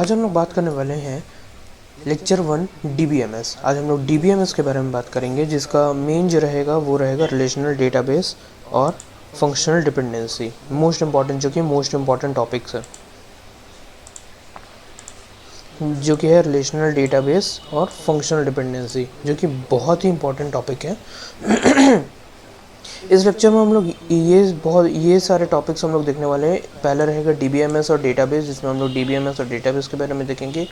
आज हम लोग बात करने वाले हैं लेक्चर 1 DBMS। आज हम लोग DBMS के बारे में बात करेंगे, जिसका मेन जो रहेगा वो रहेगा रिलेशनल डेटाबेस और फंक्शनल डिपेंडेंसी। मोस्ट इंपॉर्टेंट जो कि मोस्ट इंपॉर्टेंट टॉपिक्स है, जो कि है रिलेशनल डेटाबेस और फंक्शनल डिपेंडेंसी, जो कि बहुत ही इंपॉर्टेंट टॉपिक है। इस लेक्चर में हम लोग ये सारे टॉपिक्स हम लोग देखने वाले हैं। पहला रहेगा DBMS और डेटाबेस, जिसमें हम लोग DBMS और डेटाबेस के बारे में देखेंगे।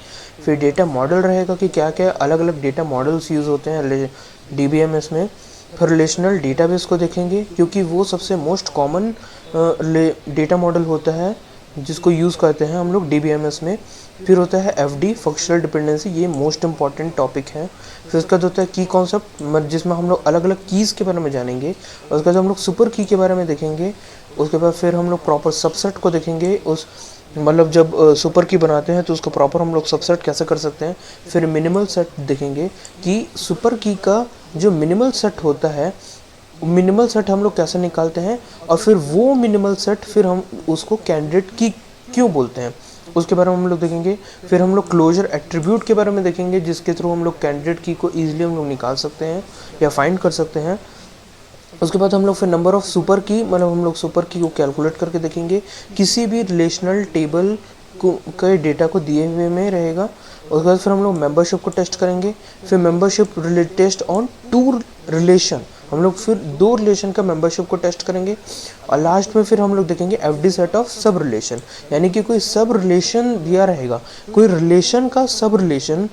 फिर डेटा मॉडल रहेगा कि क्या क्या अलग अलग डेटा मॉडल्स यूज़ होते हैं DBMS में। फिर रिलेशनल डेटाबेस को देखेंगे, क्योंकि वो सबसे मोस्ट कॉमन डेटा मॉडल होता है जिसको यूज़ करते हैं हम लोग DBMS में। फिर होता है FD फंक्शनल डिपेंडेंसी, ये मोस्ट इंपॉर्टेंट टॉपिक है। फिर उसका होता है की कॉन्सेप्ट, जिसमें हम लोग अलग अलग कीज़ के बारे में जानेंगे। उसके बाद हम लोग सुपर की के बारे में देखेंगे। उसके बाद फिर हम लोग प्रॉपर सबसेट को देखेंगे। उस मतलब जब सुपर की बनाते हैं तो उसको प्रॉपर हम लोग सबसेट कैसे कर सकते हैं। फिर मिनिमल सेट देखेंगे कि सुपर की का जो मिनिमल सेट होता है, मिनिमल सेट हम लोग कैसे निकालते हैं, और फिर वो मिनिमल सेट फिर हम उसको कैंडिडेट की क्यों बोलते हैं, उसके बारे में हम लोग देखेंगे। फिर हम लोग क्लोजर एट्रीब्यूट के बारे में देखेंगे, जिसके थ्रू हम लोग कैंडिडेट की को ईजिली हम लोग निकाल सकते हैं या फाइंड कर सकते हैं। उसके बाद हम लोग फिर नंबर ऑफ सुपर की, मतलब हम लोग सुपर की को कैलकुलेट करके देखेंगे। किसी भी रिलेशनल टेबल को के डेटा को दिए हुए में रहेगा। उसके बाद फिर हम लोग मेंबरशिप को टेस्ट करेंगे। फिर मेंबरशिप टेस्ट ऑन 2 रिलेशन, हम लोग फिर 2 रिलेशन का मेंबरशिप को टेस्ट करेंगे। और लास्ट में फिर हम लोग देखेंगे FD सेट ऑफ सब रिलेशन, यानी कि कोई सब रिलेशन दिया रहेगा, कोई रिलेशन का सब रिलेशन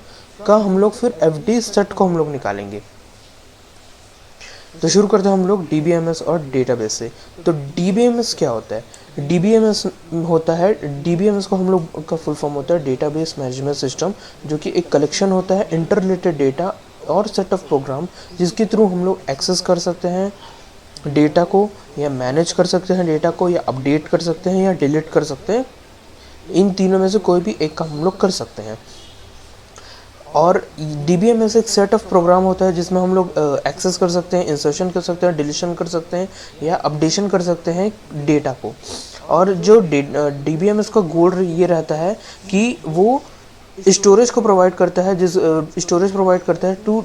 का हम लोग फिर FD सेट को हम लोग निकालेंगे। तो शुरू करते हैं हम लोग DBMS और डेटाबेस से। तो DBMS क्या होता है? DBMS होता है, DBMS को हम लोग का फुल फॉर्म होता है डेटाबेस मैनेजमेंट सिस्टम, जो कि एक कलेक्शन होता है इंटर रिलेटेड डेटा और सेट ऑफ प्रोग्राम, जिसके थ्रू हम लोग एक्सेस कर सकते हैं डेटा को, या मैनेज कर सकते हैं डेटा को, या अपडेट कर सकते हैं, या डिलीट कर सकते हैं। इन तीनों में से कोई भी एक काम हम लोग कर सकते हैं। और DBMS एक सेट ऑफ प्रोग्राम होता है जिसमें हम लोग एक्सेस कर सकते हैं, इंसर्शन कर सकते हैं, डिलीशन कर सकते हैं, या अपडेशन कर सकते हैं डेटा को। और जो DBMS का गोल ये रहता है कि वो स्टोरेज को प्रोवाइड करता है, जिस स्टोरेज प्रोवाइड करता है टू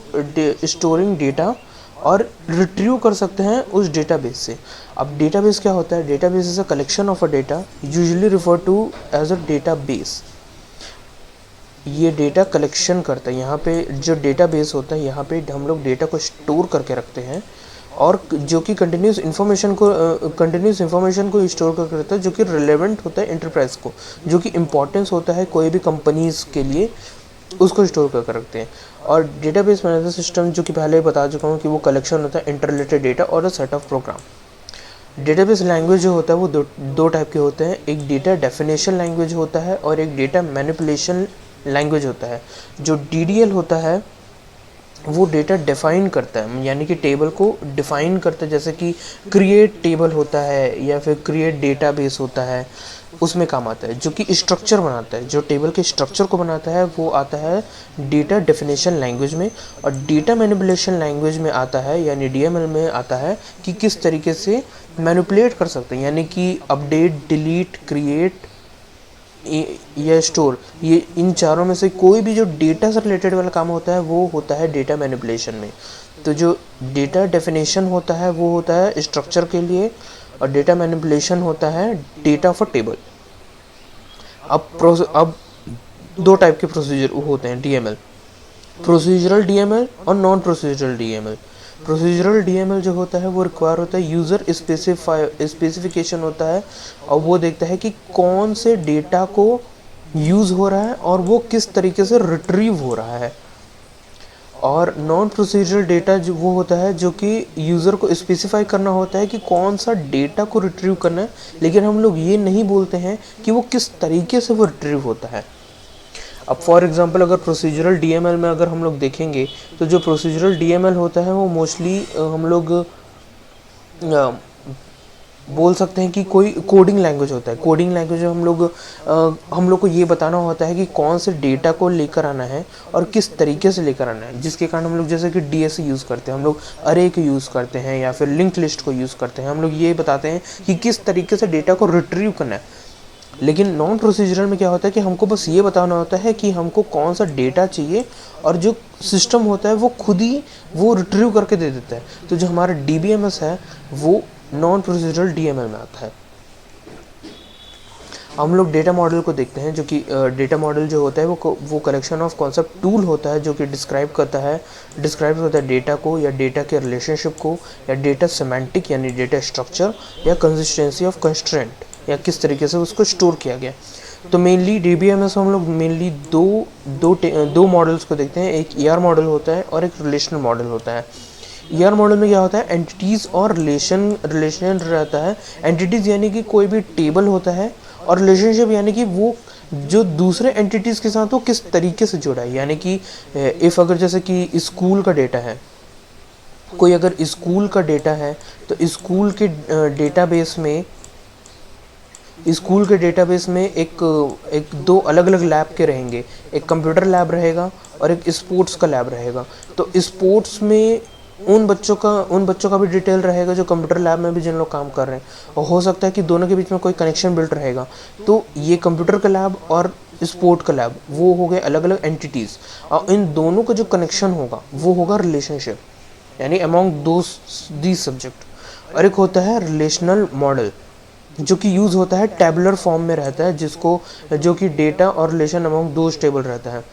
स्टोरिंग डेटा, और रिट्रीव कर सकते हैं उस डेटाबेस से। अब डेटाबेस क्या होता है? Database is a collection of a data, usually refer to as a database. ये डेटा कलेक्शन करता है। यहाँ पे जो डेटाबेस होता है, यहाँ पे हम लोग डेटा को स्टोर करके रखते हैं, और जो कि कंटिन्यूस इन्फॉर्मेशन को स्टोर करके रखता है, जो कि रिलेवेंट होता है इंटरप्राइज को, जो कि इम्पोर्टेंस होता है कोई भी कंपनीज के लिए, उसको स्टोर करके रखते हैं। और डेटाबेस मैनेजमेंट सिस्टम, जो कि पहले बता चुका हूँ कि वो कलेक्शन होता है इंटर रिलेटेड डेटा और a set of program. Database language जो होता है वो दो टाइप के होते हैं। एक डेटा डेफिनेशन लैंग्वेज होता है और एक डेटा मैनिपुलेशन लैंग्वेज होता है। जो DDL होता है वो डेटा डिफाइन करता है, यानी कि टेबल को डिफाइन करता है, जैसे कि क्रिएट टेबल होता है या फिर क्रिएट डेटाबेस होता है, उसमें काम आता है। जो कि स्ट्रक्चर बनाता है, जो टेबल के स्ट्रक्चर को बनाता है, वो आता है डेटा डेफिनेशन लैंग्वेज में। और डेटा मैनिपुलेशन लैंग्वेज में आता है, यानी DML में आता है कि किस तरीके से मैनिपुलेट कर सकते हैं, यानी कि अपडेट, डिलीट, क्रिएट या स्टोर, ये इन चारों में से कोई भी जो डेटा से रिलेटेड वाला काम होता है वो होता है डेटा मैनिपुलेशन में। तो जो डेटा डेफिनेशन होता है वो होता है स्ट्रक्चर के लिए, और डेटा मैनिपुलेशन होता है डेटा फॉर टेबल। अब 2 टाइप के प्रोसीजर होते हैं DML, प्रोसीजरल DML और non procedural DML। Procedural DML जो होता है वो रिक्वायर होता है यूज़र स्पेसिफिकेशन होता है, और वो देखता है कि कौन से डेटा को यूज़ हो रहा है और वो किस तरीके से रिट्रीव हो रहा है। और नॉन प्रोसीजरल डेटा जो वो होता है, जो कि यूज़र को स्पेसिफाई करना होता है कि कौन सा डेटा को रिट्रीव करना है, लेकिन हम लोग ये नहीं बोलते हैं कि वो किस तरीके से वो रिट्रीव होता है। अब फॉर एग्जांपल अगर प्रोसीजरल DML में अगर हम लोग देखेंगे, तो जो प्रोसीजरल DML होता है वो मोस्टली हम लोग बोल सकते हैं कि कोई कोडिंग लैंग्वेज होता है। कोडिंग लैंग्वेज हम लोग को ये बताना होता है कि कौन से डेटा को लेकर आना है और किस तरीके से लेकर आना है, जिसके कारण हम लोग जैसे कि DSA यूज़ करते हैं, हम लोग अरे को यूज़ करते हैं, या फिर लिंक लिस्ट को यूज़ करते हैं। हम लोग ये बताते हैं कि किस तरीके से डेटा को रिट्रीव करना है। लेकिन नॉन प्रोसीजरल में क्या होता है कि हमको बस ये बताना होता है कि हमको कौन सा डेटा चाहिए, और जो सिस्टम होता है वो खुद ही वो रिट्रीव करके दे देता है। तो जो हमारा DBMS है वो नॉन प्रोसीजरल DML में आता है। हम लोग डेटा मॉडल को देखते हैं, जो कि डेटा मॉडल जो होता है वो कलेक्शन ऑफ कॉन्सेप्ट टूल होता है जो कि डिस्क्राइब करता है डेटा को, या डेटा के रिलेशनशिप को, या डेटा सेमेंटिक यानी डेटा स्ट्रक्चर, या कंसिस्टेंसी ऑफ कंस्ट्रेंट, या किस तरीके से उसको स्टोर किया गया। तो मेनली DBMS हम लोग मेनली दो मॉडल्स को देखते हैं। एक ER मॉडल होता है और एक रिलेशनल मॉडल होता है। ER मॉडल में क्या होता है, एंटिटीज़ और रिलेशन रहता है। एंटिटीज़ यानी कि कोई भी टेबल होता है, और रिलेशनशिप यानी कि वो जो दूसरे एंटिटीज़ के साथ वो किस तरीके से जुड़ा है। यानी कि इफ़ अगर जैसे कि स्कूल का डेटा है, कोई अगर स्कूल का डेटा है तो स्कूल के डेटाबेस में एक दो अलग अलग लैब के रहेंगे। एक कंप्यूटर लैब रहेगा और एक स्पोर्ट्स का लैब रहेगा। तो स्पोर्ट्स में उन बच्चों का भी डिटेल रहेगा जो कंप्यूटर लैब में भी जिन लोग काम कर रहे हैं, और हो सकता है कि दोनों के बीच में कोई कनेक्शन बिल्ट रहेगा। तो ये कंप्यूटर का लैब और स्पोर्ट का लैब वो हो गए अलग अलग एंटिटीज़, और इन दोनों का जो कनेक्शन होगा वो होगा रिलेशनशिप, यानी अमॉन्ग दीज सब्जेक्ट। और एक होता है रिलेशनल मॉडल जो कि यूज़ होता है टेबुलर फॉर्म में रहता है, जो कि डेटा और रिलेशन अमॉन्ग दो टेबल रहता है।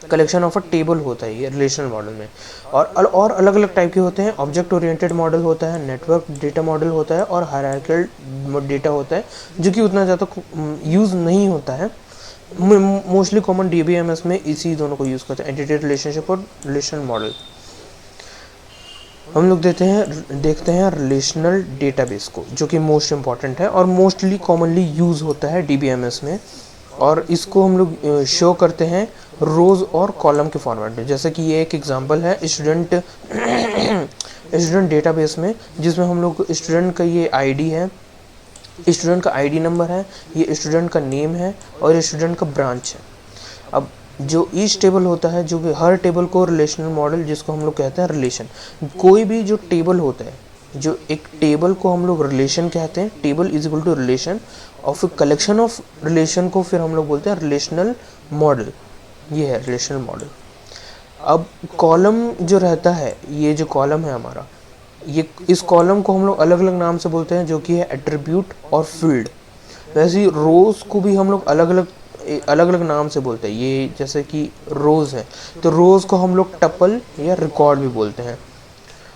कलेक्शन ऑफ अ टेबल होता है ये रिलेशनल मॉडल में। और अलग अलग टाइप के होते हैं। ऑब्जेक्ट ओरिएंटेड मॉडल होता है, नेटवर्क डेटा मॉडल होता है, और हायरार्किकल डेटा होता है जो कि उतना ज़्यादा यूज़ नहीं होता है। मोस्टली कॉमन DBMS में इसी दोनों को यूज़ करते हैं, एंटिटी रिलेशनशिप और रिलेशनल मॉडल। हम लोग देखते हैं रिलेशनल डेटाबेस को, जो कि मोस्ट इम्पॉर्टेंट है और मोस्टली कॉमनली यूज़ होता है DBMS में। और इसको हम लोग शो करते हैं रोज़ और कॉलम के फॉर्मेट में। जैसे कि ये एक एग्जांपल है स्टूडेंट डेटाबेस में, जिसमें हम लोग स्टूडेंट का ये ID है, स्टूडेंट का ID नंबर है, ये स्टूडेंट का नेम है, और ये स्टूडेंट का ब्रांच है। अब जो ईच टेबल होता है, जो कि हर टेबल को रिलेशनल मॉडल जिसको हम लोग कहते हैं रिलेशन। कोई भी जो टेबल होता है, जो एक टेबल को हम लोग रिलेशन कहते हैं, table is equal to relation, और फिर कलेक्शन ऑफ रिलेशन को फिर हम लोग बोलते हैं रिलेशनल मॉडल। ये है रिलेशनल मॉडल। अब कॉलम जो रहता है, ये जो कॉलम है हमारा, ये इस कॉलम को हम लोग अलग अलग नाम से बोलते हैं, जो कि है एट्रीब्यूट और फील्ड। वैसे ही रोज़ को भी हम लोग अलग अलग नाम से बोलते हैं। ये जैसे कि रोज़ है तो रोज़ को हम लोग टपल या रिकॉर्ड भी बोलते हैं।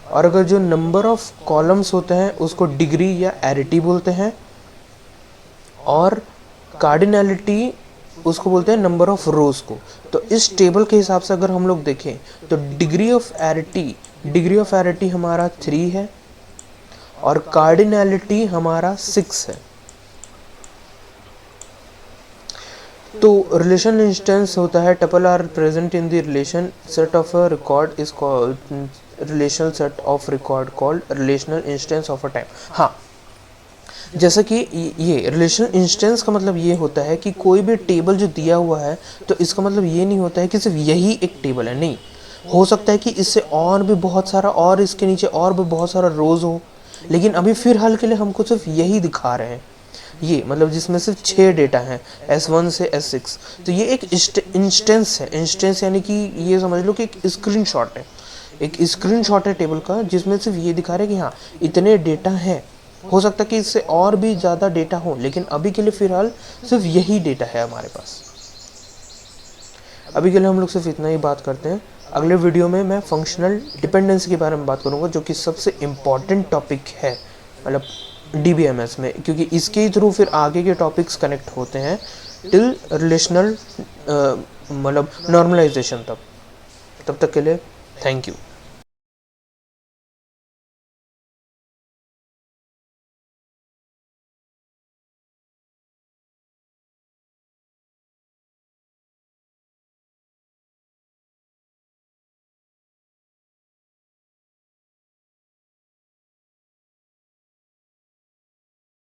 और अगर जो नंबर ऑफ कॉलम्स होते हैं उसको डिग्री या एरिटी बोलते हैं, और कार्डिनलिटी उसको बोलते हैं नंबर ऑफ रोज़ को। तो इस टेबल के हिसाब से अगर हम लोग देखें तो डिग्री ऑफ एरिटी हमारा 3 है, और कार्डिनलिटी हमारा 6 है। तो रिलेशन इंस्टेंस होता है tuple are present in the relation set of a record is called relational set of record called relational instance of a time. हाँ, जैसा कि ये रिलेशनल इंस्टेंस का मतलब ये होता है कि कोई भी टेबल जो दिया हुआ है, तो इसका मतलब ये नहीं होता है कि सिर्फ यही एक टेबल है। नहीं, हो सकता है कि इससे और भी बहुत सारा, और इसके नीचे और भी बहुत सारा रोज़ हो, लेकिन अभी फिलहाल के लिए हमको सिर्फ यही दिखा रहे हैं। ये मतलब जिसमें सिर्फ 6 डेटा हैं S1 से S6। तो ये एक इंस्टेंस है। इंस्टेंस यानी कि ये समझ लो कि एक स्क्रीनशॉट है, टेबल का, जिसमें सिर्फ ये दिखा रहा है कि हाँ इतने डेटा हैं। हो सकता है कि इससे और भी ज़्यादा डेटा हो, लेकिन अभी के लिए फ़िलहाल सिर्फ यही डेटा है हमारे पास। अभी के लिए हम लोग सिर्फ इतना ही बात करते हैं। अगले वीडियो में मैं फंक्शनल डिपेंडेंसी के बारे में बात करूँगा, जो कि सबसे इम्पॉर्टेंट टॉपिक है मतलब DBMS में, क्योंकि इसके थ्रू फिर आगे के टॉपिक्स कनेक्ट होते हैं टिल रिलेशनल मतलब नॉर्मलाइजेशन तक। तब तक के लिए थैंक यू।